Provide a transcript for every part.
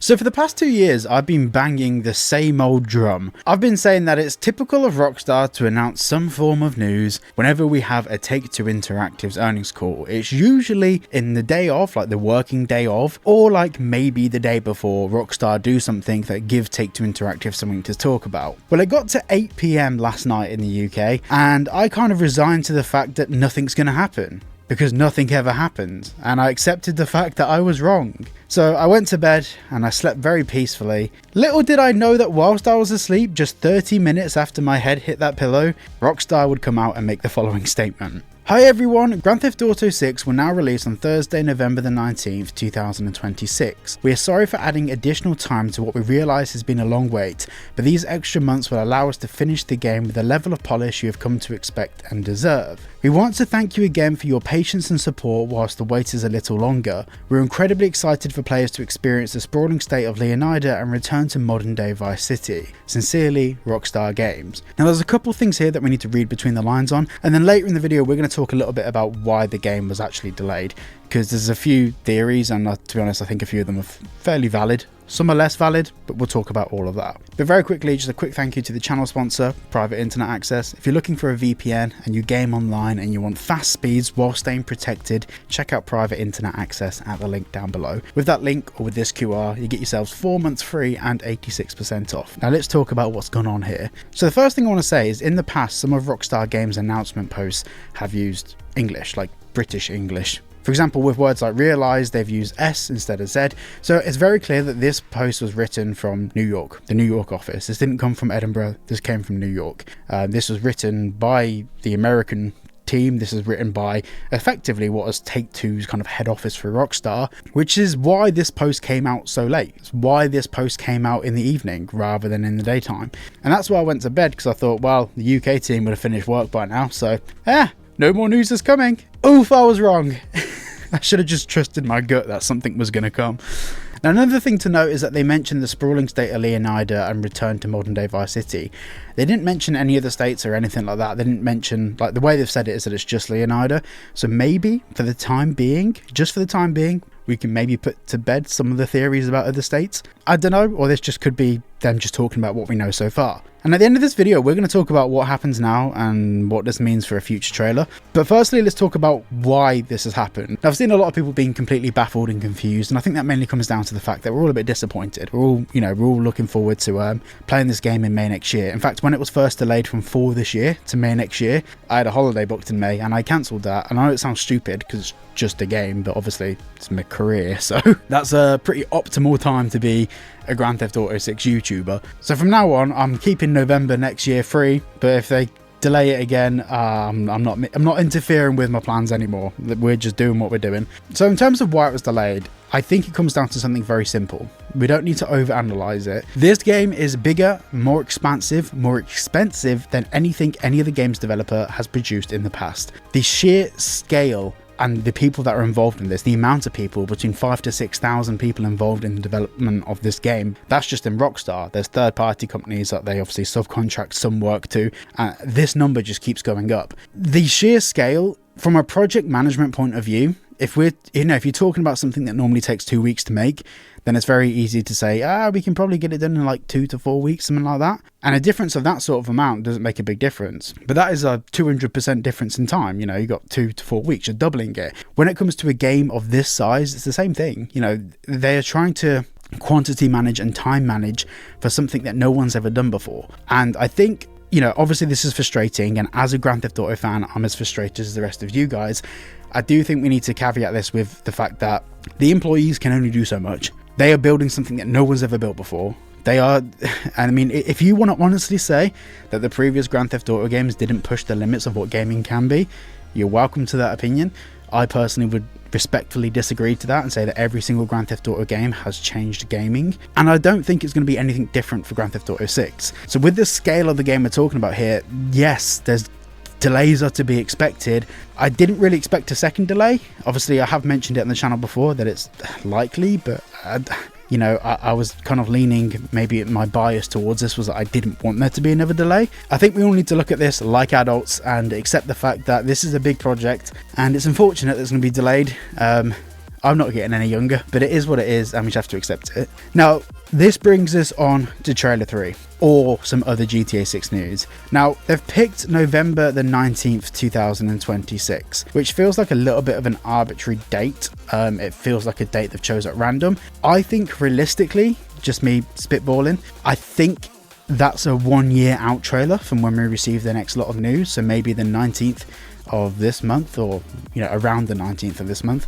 So for the past 2 years, I've been banging the same old drum. I've been saying that it's typical of Rockstar to announce some form of news whenever we have a Take-Two Interactive's earnings call. It's usually in the day of, like the working day of, or like maybe the day before Rockstar do something that gives Take-Two Interactive something to talk about. Well, it got to 8 PM last night in the UK, and I kind of resigned to the fact that nothing's going to happen. Because nothing ever happened, and I accepted the fact that I was wrong. So I went to bed and I slept very peacefully. Little did I know that whilst I was asleep, just 30 minutes after my head hit that pillow, Rockstar would come out and make the following statement. Hi everyone, Grand Theft Auto 6 will now release on Thursday, November the 19th, 2026. We are sorry for adding additional time to what we realise has been a long wait, but these extra months will allow us to finish the game with the level of polish you have come to expect and deserve. We want to thank you again for your patience and support whilst the wait is a little longer. We're incredibly excited for players to experience the sprawling state of Leonida and return to modern day Vice City. Sincerely, Rockstar Games. Now there's a couple things here that we need to read between the lines on, and then later in the video we're going to talk a little bit about why the game was actually delayed, because there's a few theories, and to be honest I think a few of them are fairly valid. Some are less valid, but we'll talk about all of that. But very quickly, just a quick thank you to the channel sponsor, Private Internet Access. If you're looking for a VPN and you game online and you want fast speeds while staying protected, check out Private Internet Access at the link down below. With that link or with this QR, you get yourselves 4 months free and 86% off. Now let's talk about what's gone on here. So the first thing I want to say is in the past, some of Rockstar Games announcement posts have used English, like British English. For example, with words like realise, they've used S instead of Z. So it's very clear that this post was written from New York, the New York office. This didn't come from Edinburgh, this came from New York. This was written by the American team. This is written by effectively what was Take-Two's kind of head office for Rockstar, which is why this post came out so late. It's why this post came out in the evening rather than in the daytime. And that's why I went to bed, because I thought, well, the UK team would have finished work by now, so no more news is coming. Oof, I was wrong. I should have just trusted my gut that something was going to come. Now, another thing to note is that they mentioned the sprawling state of Leonida and return to modern day Vice City. They didn't mention any of the states or anything like that. They didn't mention, like, the way they've said it is that it's just Leonida. So maybe for the time being, just for the time being, we can maybe put to bed some of the theories about other states. I don't know, or this just could be them just talking about what we know so far. And at the end of this video, we're going to talk about what happens now and what this means for a future trailer. But firstly, let's talk about why this has happened. Now, I've seen a lot of people being completely baffled and confused, and I think that mainly comes down to the fact that we're all a bit disappointed. We're all looking forward to playing this game in May next year. In fact, when it was first delayed from fall this year to May next year, I had a holiday booked in May and I cancelled that. And I know it sounds stupid because it's just a game, but obviously it's my career, so that's a pretty optimal time to be a Grand Theft Auto 6 YouTuber. So from now on, I'm keeping November next year free, but if they delay it again, I'm not interfering with my plans anymore. We're just doing what we're doing. So in terms of why it was delayed, I think it comes down to something very simple. We don't need to overanalyze it. This game is bigger, more expansive, more expensive than anything any other games developer has produced in the past. The sheer scale and the people that are involved in this, the amount of people, between 5,000 to 6,000 people involved in the development of this game, that's just in Rockstar. There's third-party companies that they obviously subcontract some work to. This number just keeps going up. The sheer scale, from a project management point of view, if you're talking about something that normally takes 2 weeks to make, then it's very easy to say, we can probably get it done in like 2 to 4 weeks, something like that. And a difference of that sort of amount doesn't make a big difference. But that is a 200% difference in time. You got 2 to 4 weeks, you're doubling it. When it comes to a game of this size, it's the same thing. They are trying to quantity manage and time manage for something that no one's ever done before. And I think, obviously this is frustrating. And as a Grand Theft Auto fan, I'm as frustrated as the rest of you guys. I do think we need to caveat this with the fact that the employees can only do so much. They are building something that no one's ever built before. They are, I mean, if you want to honestly say that the previous Grand Theft Auto games didn't push the limits of what gaming can be, you're welcome to that opinion. I personally would respectfully disagree to that and say that every single Grand Theft Auto game has changed gaming. And I don't think it's going to be anything different for Grand Theft Auto 6. So with the scale of the game we're talking about here, yes, there's delays are to be expected. I didn't really expect a second delay. Obviously, I have mentioned it on the channel before that it's likely, but I was kind of leaning, maybe my bias towards this was that I didn't want there to be another delay. I think we all need to look at this like adults and accept the fact that this is a big project and it's unfortunate that it's going to be delayed. I'm not getting any younger, but it is what it is and we just have to accept it. Now, this brings us on to trailer 3 or some other GTA 6 news. Now, they've picked November the 19th, 2026, which feels like a little bit of an arbitrary date. It feels like a date they've chose at random. I think realistically, just me spitballing, I think that's a 1 year out trailer from when we receive the next lot of news. So maybe the 19th of this month, or around the 19th of this month.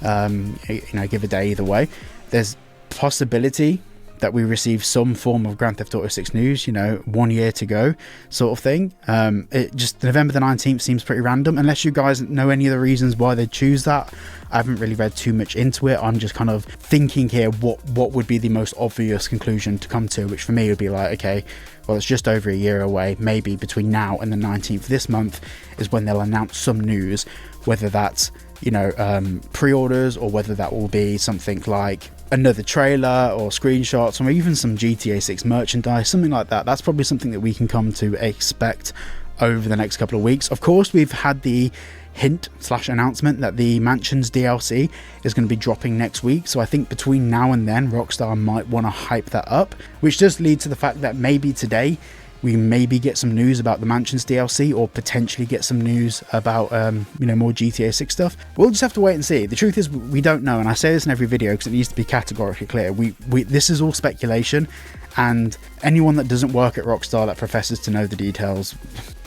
Give a day either way. There's possibility that we receive some form of Grand Theft Auto 6 news, 1 year to go sort of thing. It just, November the 19th seems pretty random, unless you guys know any of the reasons why they choose that. I haven't really read too much into it. I'm just kind of thinking here what would be the most obvious conclusion to come to, which for me would be like, okay, well, it's just over a year away. Maybe between now and the 19th this month is when they'll announce some news, whether that's pre-orders, or whether that will be something like another trailer or screenshots, or even some GTA 6 merchandise, something like that. That's probably something that we can come to expect over the next couple of weeks. Of course, we've had the hint/announcement that the Mansions DLC is going to be dropping next week, so I think between now and then Rockstar might want to hype that up, which does lead to the fact that maybe today we maybe get some news about the Mansions DLC, or potentially get some news about more GTA 6 stuff. We'll just have to wait and see. The truth is, we don't know, and I say this in every video because it needs to be categorically clear. This is all speculation, and anyone that doesn't work at Rockstar that professes to know the details,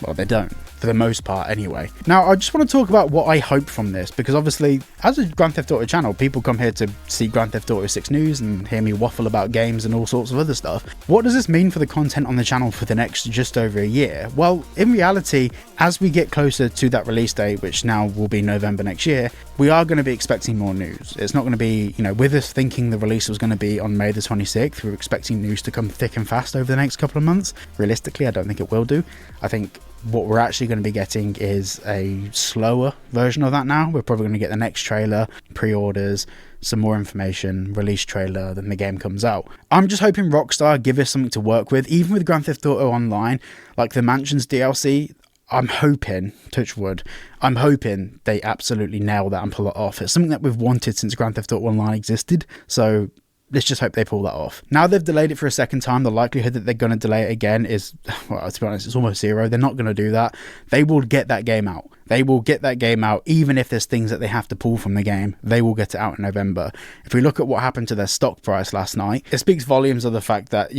well, they don't, for the most part anyway. Now, I just want to talk about what I hope from this, because obviously, as a Grand Theft Auto channel, people come here to see Grand Theft Auto 6 news and hear me waffle about games and all sorts of other stuff. What does this mean for the content on the channel for the next just over a year? Well, in reality, as we get closer to that release date, which now will be November next year, we are going to be expecting more news. It's not going to be, with us thinking the release was going to be on May the 26th, we're expecting news to come thick and fast over the next couple of months. Realistically, I don't think it will do. I think what we're actually going to be getting is a slower version of that now. We're probably going to get the next trailer, pre-orders, some more information, release trailer, then the game comes out. I'm just hoping Rockstar give us something to work with, even with Grand Theft Auto Online, like the Mansions DLC. I'm hoping, touch wood, I'm hoping they absolutely nail that and pull it off. It's something that we've wanted since Grand Theft Auto Online existed, so let's just hope they pull that off. Now they've delayed it for a second time, the likelihood that they're going to delay it again is, well, to be honest, it's almost zero. They're not going to do that. They will get that game out. They will get that game out, even if there's things that they have to pull from the game. They will get it out in November. If we look at what happened to their stock price last night, it speaks volumes of the fact that,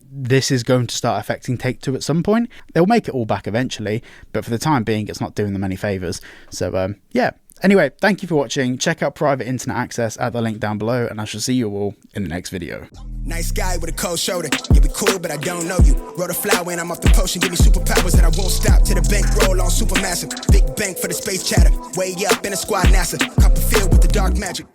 this is going to start affecting Take-Two at some point. They'll make it all back eventually, but for the time being, it's not doing them any favors. So, yeah. Anyway, thank you for watching. Check out private internet access at the link down below, and I shall see you all in the next video. Nice guy with a cold shoulder. You be cool, but I don't know you. Wrote a flower and I'm off the potion. Give me superpowers and I won't stop to the bank roll on supermassive. Big bank for the space chatter. Way up in the squad NASA. Copperfield with the dark magic.